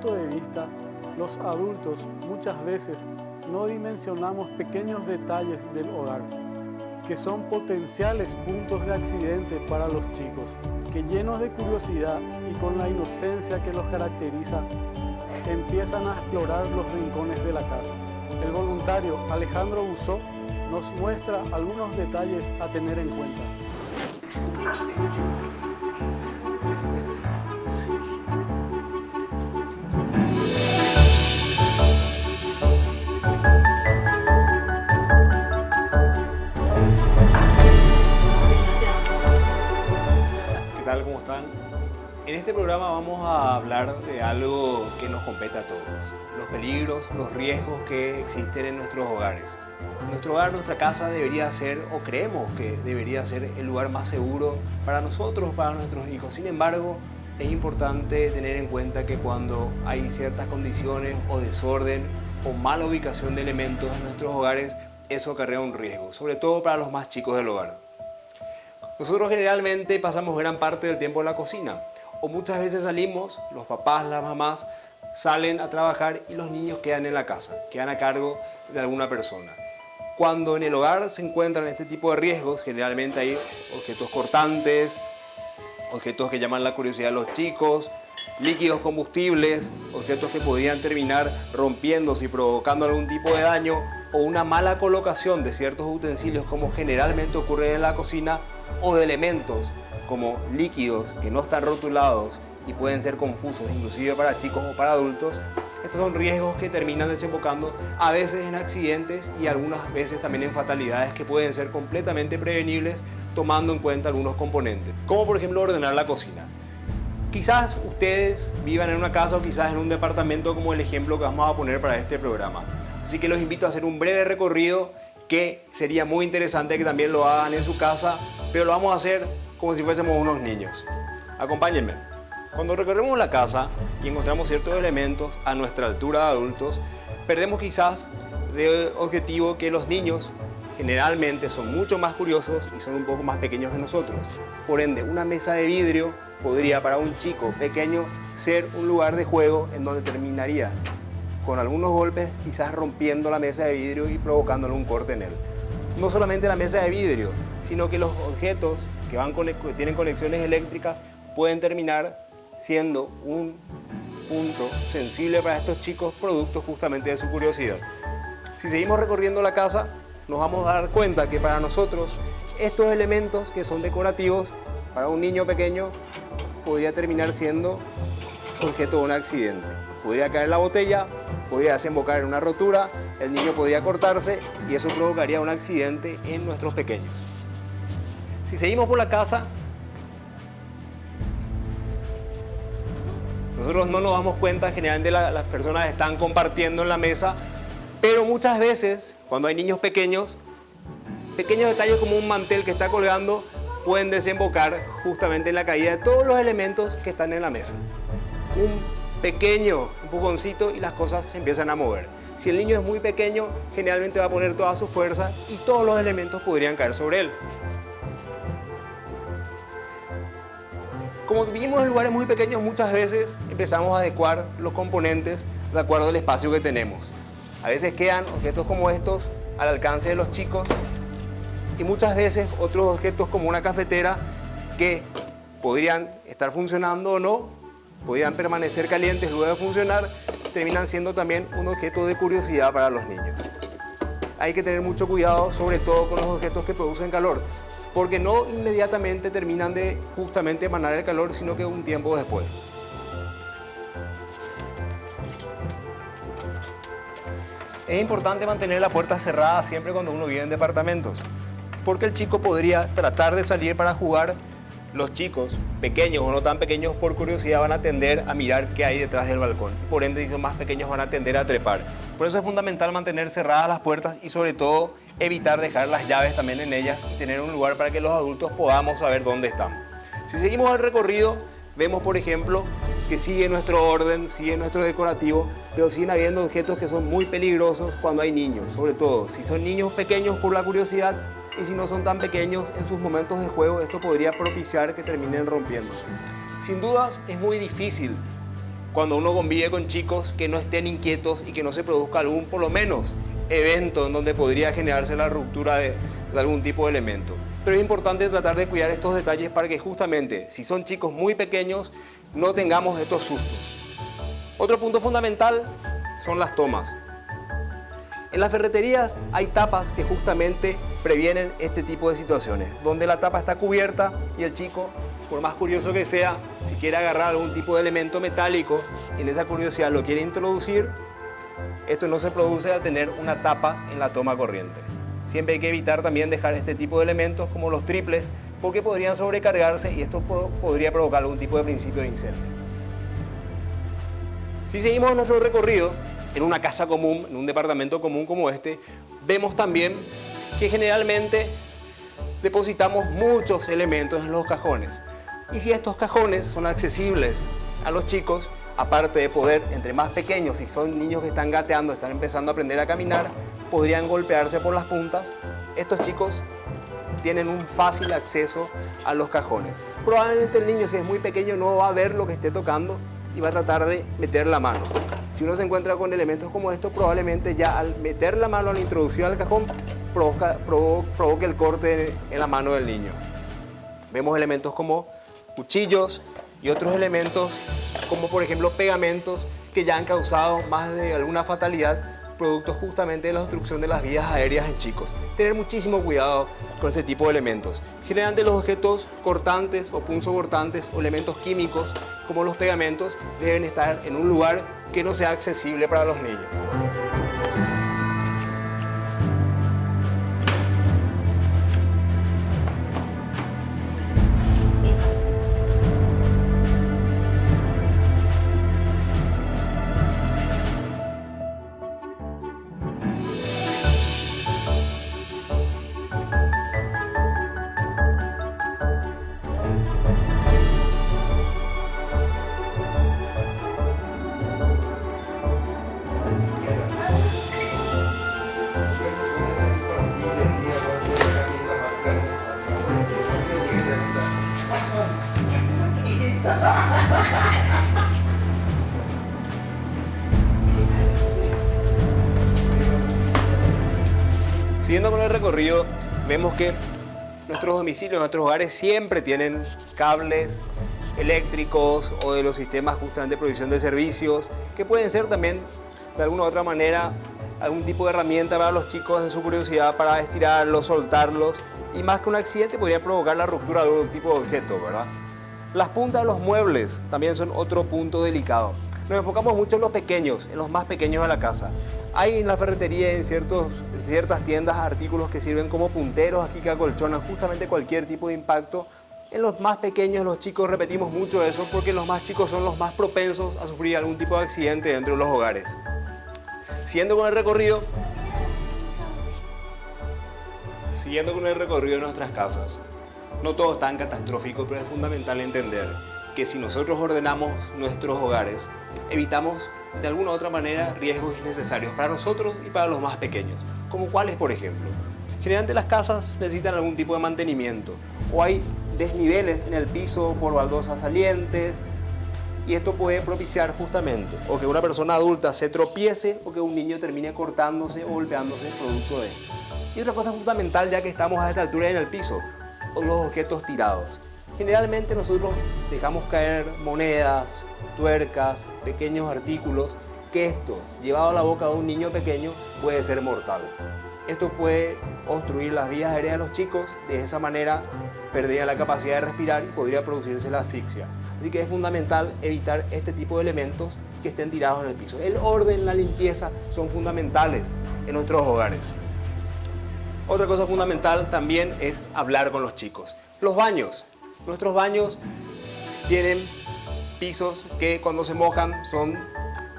punto de vista, los adultos muchas veces no dimensionamos pequeños detalles del hogar, que son potenciales puntos de accidente para los chicos, que llenos de curiosidad y con la inocencia que los caracteriza, empiezan a explorar los rincones de la casa. El voluntario Alejandro Busó nos muestra algunos detalles a tener en cuenta. ¿Qué tal? ¿Cómo están? En este programa vamos a hablar de algo que nos compete a todos: los peligros, los riesgos que existen en nuestros hogares. Nuestro hogar, nuestra casa debería ser, o creemos que debería ser, el lugar más seguro para nosotros, para nuestros hijos. Sin embargo, es importante tener en cuenta que cuando hay ciertas condiciones o desorden o mala ubicación de elementos en nuestros hogares, eso acarrea un riesgo, sobre todo para los más chicos del hogar. Nosotros generalmente pasamos gran parte del tiempo en la cocina, o muchas veces salimos, los papás, las mamás salen a trabajar y los niños quedan en la casa, quedan a cargo de alguna persona. Cuando en el hogar se encuentran este tipo de riesgos, generalmente hay objetos cortantes, objetos que llaman la curiosidad de los chicos, líquidos combustibles, objetos que podrían terminar rompiéndose y provocando algún tipo de daño, o una mala colocación de ciertos utensilios, como generalmente ocurre en la cocina, o de elementos como líquidos que no están rotulados y pueden ser confusos, inclusive para chicos o para adultos. Estos son riesgos que terminan desembocando a veces en accidentes y algunas veces también en fatalidades que pueden ser completamente prevenibles tomando en cuenta algunos componentes, como por ejemplo ordenar la cocina. Quizás ustedes vivan en una casa o quizás en un departamento, como el ejemplo que vamos a poner para este programa. Así que los invito a hacer un breve recorrido, que sería muy interesante que también lo hagan en su casa, pero lo vamos a hacer como si fuésemos unos niños. Acompáñenme. Cuando recorremos la casa y encontramos ciertos elementos a nuestra altura de adultos, perdemos quizás de objetivo que los niños generalmente son mucho más curiosos y son un poco más pequeños que nosotros. Por ende, una mesa de vidrio podría para un chico pequeño ser un lugar de juego en donde terminaría con algunos golpes, quizás rompiendo la mesa de vidrio y provocándole un corte en él. No solamente la mesa de vidrio, sino que los objetos que tienen conexiones eléctricas pueden terminar siendo un punto sensible para estos chicos, producto justamente de su curiosidad. Si seguimos recorriendo la casa, nos vamos a dar cuenta que para nosotros estos elementos que son decorativos, para un niño pequeño podría terminar siendo objeto de un accidente. Podría caer la botella, podría desembocar en una rotura, el niño podría cortarse y eso provocaría un accidente en nuestros pequeños. Si seguimos por la casa, nosotros no nos damos cuenta, generalmente las personas están compartiendo en la mesa, pero muchas veces cuando hay niños pequeños, pequeños detalles como un mantel que está colgando pueden desembocar justamente en la caída de todos los elementos que están en la mesa. Un pequeño empujoncito y las cosas se empiezan a mover. Si el niño es muy pequeño, generalmente va a poner toda su fuerza y todos los elementos podrían caer sobre él. Como vivimos en lugares muy pequeños, muchas veces empezamos a adecuar los componentes de acuerdo al espacio que tenemos. A veces quedan objetos como estos al alcance de los chicos y muchas veces otros objetos como una cafetera que podrían estar funcionando o no, podrían permanecer calientes luego de funcionar, terminan siendo también un objeto de curiosidad para los niños. Hay que tener mucho cuidado, sobre todo con los objetos que producen calor, porque no inmediatamente terminan de justamente emanar el calor, sino que un tiempo después. Es importante mantener la puerta cerrada siempre cuando uno vive en departamentos, porque el chico podría tratar de salir para jugar. Los chicos, pequeños o no tan pequeños, por curiosidad van a tender a mirar qué hay detrás del balcón. Por ende, si son más pequeños, van a tender a trepar. Por eso es fundamental mantener cerradas las puertas y sobre todo evitar dejar las llaves también en ellas y tener un lugar para que los adultos podamos saber dónde están. Si seguimos el recorrido, vemos por ejemplo que sigue nuestro orden, sigue nuestro decorativo, pero siguen habiendo objetos que son muy peligrosos cuando hay niños, sobre todo si son niños pequeños por la curiosidad, y si no son tan pequeños en sus momentos de juego, esto podría propiciar que terminen rompiéndose. Sin dudas es muy difícil cuando uno convive con chicos que no estén inquietos y que no se produzca algún, por lo menos, evento en donde podría generarse la ruptura de algún tipo de elemento. Pero es importante tratar de cuidar estos detalles para que justamente, si son chicos muy pequeños, no tengamos estos sustos. Otro punto fundamental son las tomas. En las ferreterías hay tapas que justamente previenen este tipo de situaciones, donde la tapa está cubierta y el chico, por más curioso que sea, si quiere agarrar algún tipo de elemento metálico y en esa curiosidad lo quiere introducir, esto no se produce al tener una tapa en la toma corriente. Siempre hay que evitar también dejar este tipo de elementos como los triples, porque podrían sobrecargarse y esto podría provocar algún tipo de principio de incendio. Si seguimos nuestro recorrido en una casa común, en un departamento común como este, vemos también que generalmente depositamos muchos elementos en los cajones. Y si estos cajones son accesibles a los chicos, aparte de poder, entre más pequeños, si son niños que están gateando, están empezando a aprender a caminar, podrían golpearse por las puntas, estos chicos tienen un fácil acceso a los cajones. Probablemente el niño, si es muy pequeño, no va a ver lo que esté tocando y va a tratar de meter la mano. Si uno se encuentra con elementos como estos, probablemente ya al meter la mano, al introducir al cajón, provoque el corte en la mano del niño. Vemos elementos como cuchillos y otros elementos como por ejemplo pegamentos que ya han causado más de alguna fatalidad producto justamente de la obstrucción de las vías aéreas en chicos. Tener muchísimo cuidado con este tipo de elementos. Generalmente los objetos cortantes o punzocortantes o elementos químicos como los pegamentos deben estar en un lugar que no sea accesible para los niños. Siguiendo con el recorrido, vemos que nuestros domicilios, nuestros hogares siempre tienen cables eléctricos o de los sistemas justamente de provisión de servicios, que pueden ser también de alguna u otra manera algún tipo de herramienta para los chicos en su curiosidad para estirarlos, soltarlos, y más que un accidente podría provocar la ruptura de algún tipo de objeto, ¿verdad? Las puntas de los muebles también son otro punto delicado. Nos enfocamos mucho en los pequeños, en los más pequeños de la casa. Hay en la ferretería, en ciertas tiendas, artículos que sirven como punteros aquí que acolchonan justamente cualquier tipo de impacto. En los más pequeños, los chicos, repetimos mucho eso porque los más chicos son los más propensos a sufrir algún tipo de accidente dentro de los hogares. Siguiendo con el recorrido de nuestras casas. No todo es tan catastrófico, pero es fundamental entender que si nosotros ordenamos nuestros hogares, evitamos de alguna u otra manera riesgos innecesarios para nosotros y para los más pequeños. ¿Como cuáles, por ejemplo? Generalmente las casas necesitan algún tipo de mantenimiento o hay desniveles en el piso por baldosas salientes y esto puede propiciar justamente o que una persona adulta se tropiece o que un niño termine cortándose o golpeándose producto de esto. Y otra cosa fundamental, ya que estamos a esta altura en el piso, los objetos tirados. Generalmente nosotros dejamos caer monedas, tuercas, pequeños artículos, que esto, llevado a la boca de un niño pequeño, puede ser mortal. Esto puede obstruir las vías aéreas de los chicos, de esa manera perderían la capacidad de respirar y podría producirse la asfixia. Así que es fundamental evitar este tipo de elementos que estén tirados en el piso. El orden, la limpieza son fundamentales en nuestros hogares. Otra cosa fundamental también es hablar con los chicos. Los baños. Nuestros baños tienen pisos que cuando se mojan son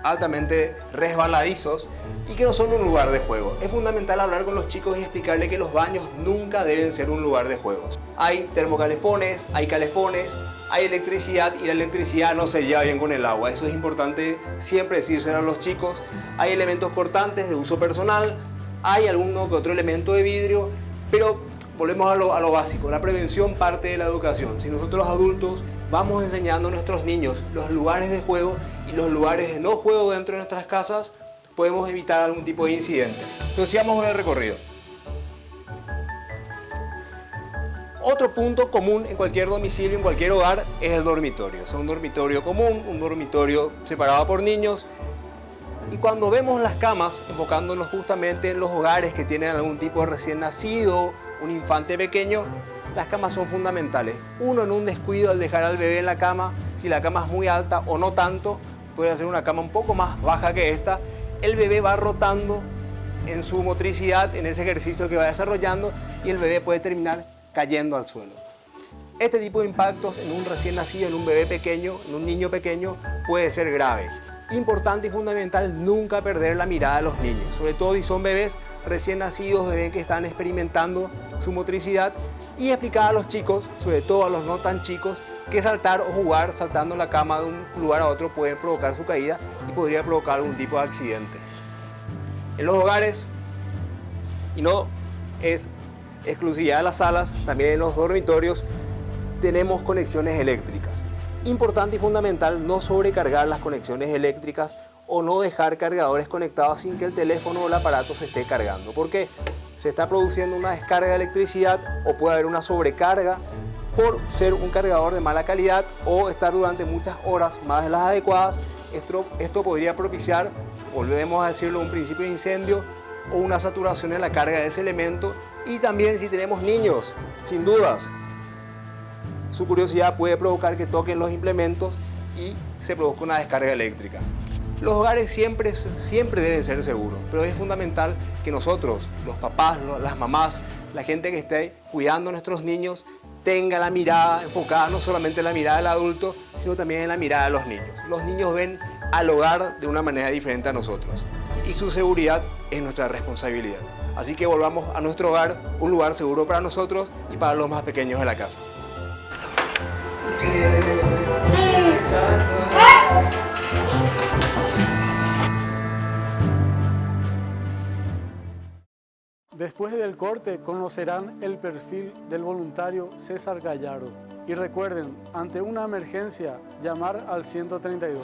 altamente resbaladizos y que no son un lugar de juego. Es fundamental hablar con los chicos y explicarles que los baños nunca deben ser un lugar de juegos. Hay termocalefones, hay calefones, hay electricidad y la electricidad no se lleva bien con el agua. Eso es importante siempre decírselo a los chicos. Hay elementos cortantes de uso personal, hay alguno que otro elemento de vidrio, pero volvemos a lo básico. La prevención parte de la educación. Si nosotros los adultos vamos enseñando a nuestros niños los lugares de juego y los lugares de no juego dentro de nuestras casas, podemos evitar algún tipo de incidente. Entonces, sigamos con el recorrido. Otro punto común en cualquier domicilio, en cualquier hogar, es el dormitorio. Es un dormitorio común, un dormitorio separado por niños. Y cuando vemos las camas, enfocándonos justamente en los hogares que tienen algún tipo de recién nacido, un infante pequeño, las camas son fundamentales. Uno, en un descuido al dejar al bebé en la cama, si la cama es muy alta o no tanto, puede hacer una cama un poco más baja que esta, el bebé va rotando en su motricidad, en ese ejercicio que va desarrollando, y el bebé puede terminar cayendo al suelo. Este tipo de impactos en un recién nacido, en un bebé pequeño, en un niño pequeño, puede ser grave. Importante y fundamental nunca perder la mirada de los niños, sobre todo si son bebés recién nacidos, bebés que están experimentando su motricidad, y explicar a los chicos, sobre todo a los no tan chicos, que saltar o jugar saltando la cama de un lugar a otro puede provocar su caída y podría provocar algún tipo de accidente. En los hogares, y no es exclusividad de las salas, también en los dormitorios tenemos conexiones eléctricas. Importante y fundamental no sobrecargar las conexiones eléctricas o no dejar cargadores conectados sin que el teléfono o el aparato se esté cargando, porque se está produciendo una descarga de electricidad o puede haber una sobrecarga por ser un cargador de mala calidad o estar durante muchas horas más de las adecuadas. Esto podría propiciar, volvemos a decirlo, un principio de incendio o una saturación en la carga de ese elemento. Y también si tenemos niños, sin dudas, su curiosidad puede provocar que toquen los implementos y se produzca una descarga eléctrica. Los hogares siempre deben ser seguros, pero es fundamental que nosotros, los papás, las mamás, la gente que esté cuidando a nuestros niños, tenga la mirada enfocada no solamente en la mirada del adulto, sino también en la mirada de los niños. Los niños ven al hogar de una manera diferente a nosotros y su seguridad es nuestra responsabilidad. Así que volvamos a nuestro hogar, un lugar seguro para nosotros y para los más pequeños de la casa. Después del corte conocerán el perfil del voluntario César Gallardo. Y recuerden, ante una emergencia, llamar al 132.